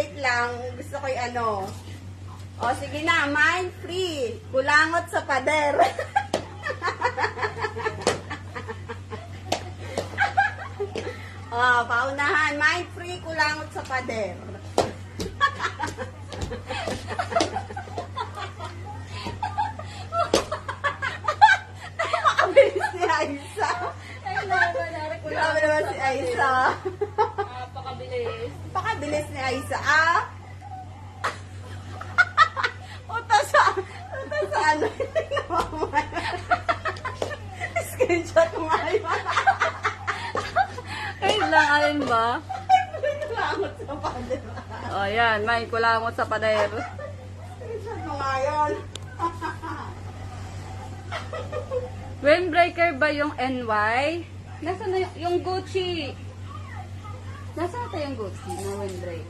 wait lang. Gusto ko yung ano. O, sige na. Mind free. Kulangot sa pader. O, paunahan. Mind free. Kulangot sa pader. Makabilis ni Aiza. Grabe naman si Aiza. Napakabilis. Pakabilis ni Aiza. Uta sa ano? Screenshot mo nga yun. Kayo lang, alin ba? Kulangot sa pader. O, yan. May kulangot sa pader. Screenshot mo nga yun. Windbreaker ba yung NY? Nasaan na yung Gucci? Nasaan tayo yung Gucci na windbreaker?